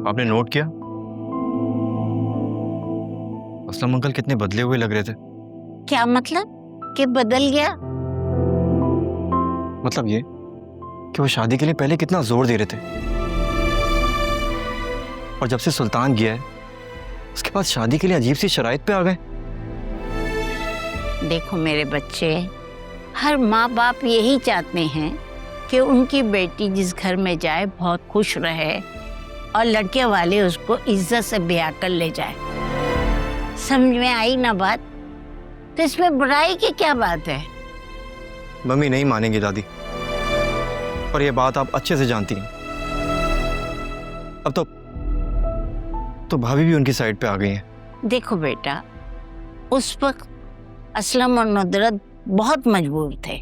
आपने नोट किया असलम अंकल कितने बदले हुए लग रहे थे? क्या मतलब कि बदल गया? मतलब ये कि वो शादी के लिए पहले कितना जोर दे रहे थे और जब से सुल्तान गया है उसके बाद शादी के लिए अजीब सी शराइत पे आ गए। देखो मेरे बच्चे, हर माँ बाप यही चाहते हैं कि उनकी बेटी जिस घर में जाए बहुत खुश रहे और लड़के वाले उसको इज्जत से ब्याह कर ले जाए। समझ में आई ना बात? तो इसमें बुराई की क्या बात है? मम्मी नहीं मानेंगी दादी, और ये बात आप अच्छे से जानती हैं। अब तो भाभी भी उनकी साइड पे आ गई हैं। देखो बेटा, उस वक्त असलम और नुदरत बहुत मजबूर थे।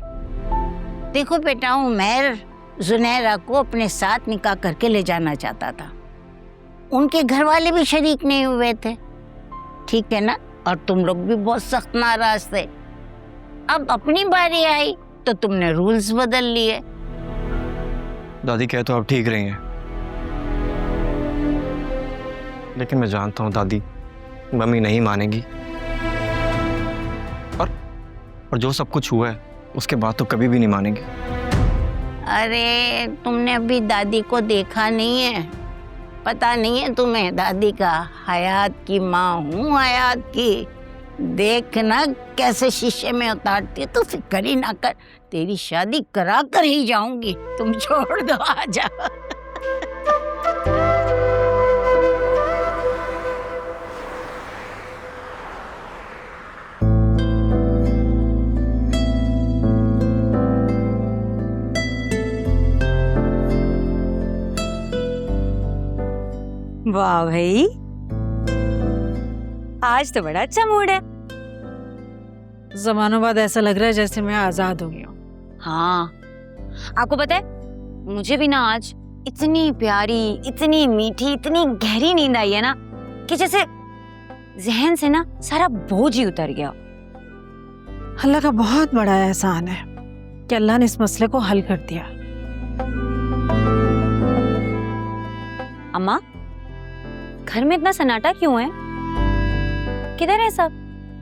देखो बेटा, उमैर जुनैरा को अपने साथ निकाह करके ले जाना चाहता था, उनके घर वाले भी शरीक नहीं हुए थे, ठीक है ना? और तुम लोग भी बहुत सख्त नाराज थे। अब अपनी बारी आई तो तुमने रूल्स बदल लिए। दादी कह तो आप ठीक रही हैं, लेकिन मैं जानता हूँ दादी मम्मी नहीं मानेगी, और जो सब कुछ हुआ है उसके बाद तो कभी भी नहीं मानेंगी। अरे तुमने अभी दादी को देखा नहीं है, पता नहीं है तुम्हें दादी का हयात की माँ हूँ, हयात की। देखना कैसे शीशे में उतारती है, तो फिक्र ही ना कर, तेरी शादी करा कर ही जाऊंगी, तुम छोड़ दो, आ जाओ। वाह भाई, आज तो बड़ा अच्छा मूड है। जमानों बाद ऐसा लग रहा है जैसे मैं आजाद हो गई हूँ। हाँ, आपको पता है मुझे भी ना आज इतनी प्यारी, इतनी मीठी, इतनी गहरी नींद आई है ना कि जैसे जहन से ना सारा बोझ ही उतर गया। अल्लाह का बहुत बड़ा एहसान है कि अल्लाह ने इस मसले को हल कर दिया। अम्मा, घर में इतना सन्नाटा क्यों है? किधर है सब?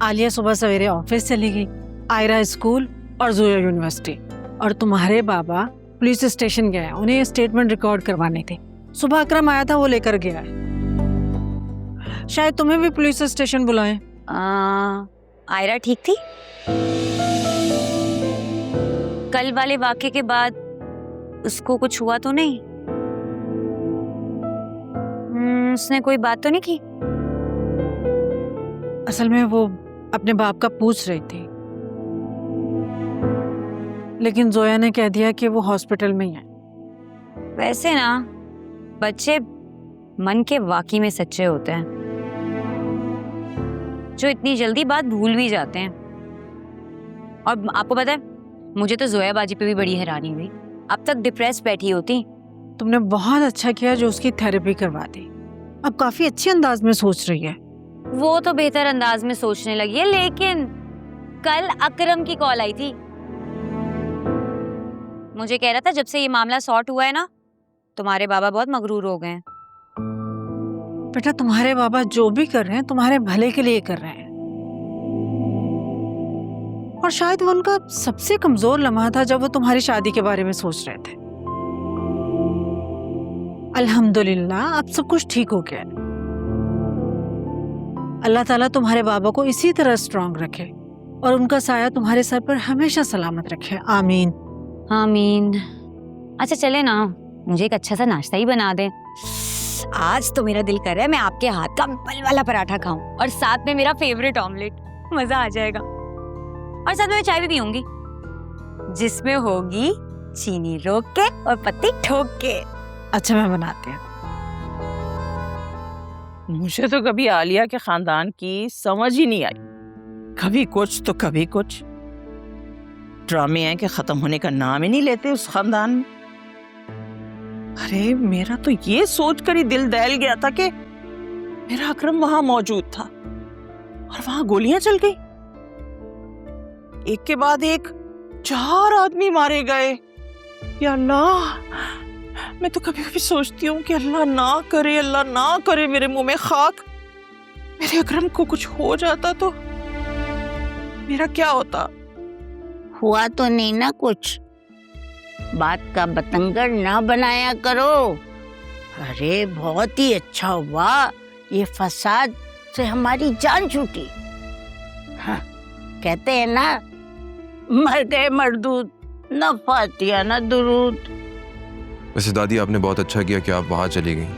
आलिया सुबह सवेरे ऑफिस चली गई, आयरा स्कूल और जोया यूनिवर्सिटी, और तुम्हारे बाबा पुलिस स्टेशन गए, उन्हें स्टेटमेंट रिकॉर्ड करवानी थी। सुबह अकरम आया था, वो लेकर गया है। शायद तुम्हें भी पुलिस स्टेशन बुलाएं। आयरा ठीक थी? कल वाले वाक़े के बाद उसको कुछ हुआ तो नहीं? उसने कोई बात तो नहीं की? असल में वो अपने बाप का पूछ रही थी, लेकिन जोया ने कह दिया कि वो हॉस्पिटल में ही है। वैसे ना बच्चे मन के वाकई में सच्चे होते हैं, जो इतनी जल्दी बात भूल भी जाते हैं। और आपको पता है, मुझे तो जोया बाजी पे भी बड़ी हैरानी हुई। अब तक डिप्रेस बैठी होती। तुमने बहुत अच्छा किया जो उसकी थेरेपी करवा दी, अब काफी अच्छे अंदाज में सोच रही है। वो तो बेहतर अंदाज में सोचने लगी है, लेकिन कल अकरम की कॉल आई थी। मुझे कह रहा था जब से ये मामला सॉर्ट हुआ है ना, तुम्हारे बाबा बहुत मगरूर हो गए हैं। बेटा, तुम्हारे बाबा जो भी कर रहे हैं तुम्हारे भले के लिए कर रहे हैं, और शायद वो उनका सबसे कमजोर लम्हा था जब वो तुम्हारी शादी के बारे में सोच रहे थे। अल्हम्दुलिल्लाह अब सब कुछ ठीक हो गया। अल्लाह ताला तुम्हारे बाबा को इसी तरह स्ट्रांग रखे और उनका साया तुम्हारे सर पर हमेशा सलामत रखे। आमीन आमीन। अच्छा चले ना, मुझे एक अच्छा सा नाश्ता ही बना दे। आज तो मेरा दिल कर रहा है मैं आपके हाथ का बल वाला पराठा खाऊं, और साथ में मेरा फेवरेट ऑमलेट। मजा आ जाएगा। और साथ में मैं चाय भी पीऊंगी, जिसमें होगी चीनी रोक के और पत्ती ठोक के। अच्छा, मैं बनाती हूँ। मुझे तो कभी आलिया के खानदान की समझ ही नहीं आई, कभी कुछ तो कभी कुछ। ड्रामे हैं कि खत्म होने का नाम ही नहीं लेते उस खानदान में। अरे मेरा तो ये सोचकर ही दिल दहल गया था कि मेरा अकरम वहां मौजूद था और वहां गोलियां चल गई। एक के बाद एक 4 आदमी मारे गए। या अल्लाह, मैं तो कभी कभी सोचती हूँ कि अल्लाह ना करे मेरे मुंह में खाक, मेरे अकरम को कुछ हो जाता तो मेरा क्या होता। हुआ तो नहीं ना कुछ, बात का बतंगड़ ना बनाया करो। अरे बहुत ही अच्छा हुआ, ये फसाद से हमारी जान छूटी। हाँ, कहते हैं ना, मर गए मरदूद, न फातिया न दुरूद। वैसे दादी आपने बहुत अच्छा किया कि आप वहां चली गई।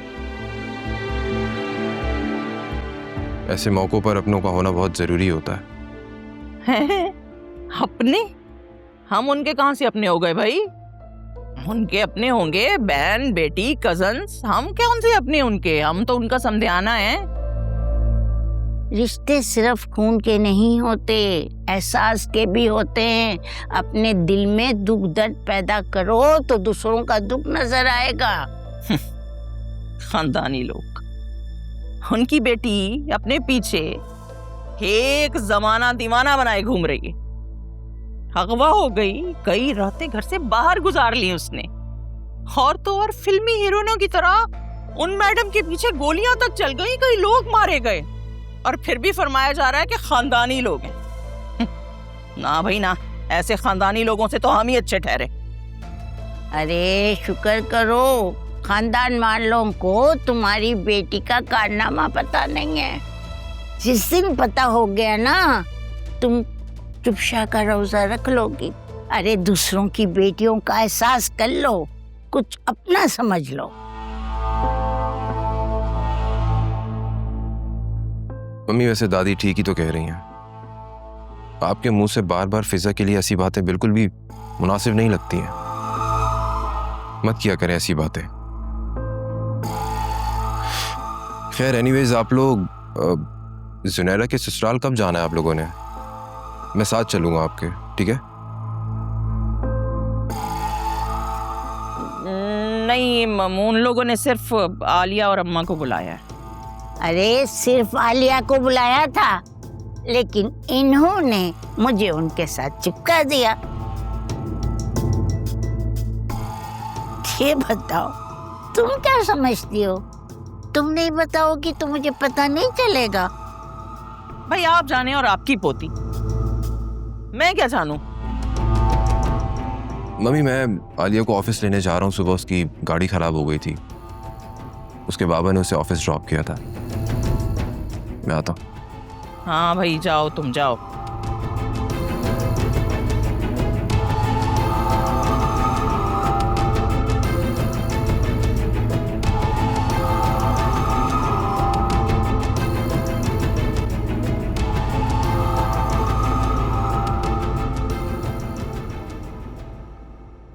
ऐसे मौकों पर अपनों का होना बहुत जरूरी होता है। अपने? हम उनके कहां से अपने हो गए भाई? उनके अपने होंगे बहन बेटी कजन्स, हम क्या उनसे अपने उनके? हम तो उनका समझाना है। रिश्ते सिर्फ खून के नहीं होते, एहसास के भी होते हैं। अपने दिल में दुख दर्द पैदा करो तो दूसरों का दुख नजर आएगा। खानदानी लोग, उनकी बेटी अपने पीछे एक जमाना दीवाना बनाए घूम रही है। अगवा हो गई, कई रातें घर से बाहर गुजार ली उसने, और तो और फिल्मी हीरोइनों की तरह उन मैडम के पीछे गोलियां तक चल गई, कई लोग मारे गए, और फिर भी फरमाया जा रहा है कि खानदानी लोग हैं। ना भाई ना, ऐसे खानदानी लोगों से तो हम ही अच्छे ठहरे। अरे शुक्र करो, खानदान वालों को तुम्हारी बेटी का कारनामा पता नहीं है। जिस दिन पता हो गया ना, तुम चुपशा का रोजा रख लोगी। अरे दूसरों की बेटियों का एहसास कर लो, कुछ अपना समझ लो। मम्मी वैसे दादी ठीक ही तो कह रही हैं। आपके मुंह से बार बार फिजा के लिए ऐसी बातें बिल्कुल भी मुनासिब नहीं लगती हैं। मत किया करें ऐसी बातें। खैर एनीवेज, आप लोग जुनैरा के ससुराल कब जाना है आप लोगों ने? मैं साथ चलूंगा आपके, ठीक है? नहीं, उन लोगों ने सिर्फ आलिया और अम्मा को बुलाया है। अरे सिर्फ आलिया को बुलाया था, लेकिन इन्होंने मुझे उनके साथ चिपका दिया। ये बताओ, तुम क्या समझती हो? तुम नहीं बताओगी तो मुझे पता नहीं चलेगा। भाई आप जाने और आपकी पोती, मैं क्या जानूं? मम्मी मैं आलिया को ऑफिस लेने जा रहा हूँ। सुबह उसकी गाड़ी खराब हो गई थी, उसके बाबा ने उसे ऑफिस ड्रॉप किया था। मैं आता हूँ। हाँ भाई जाओ, तुम जाओ।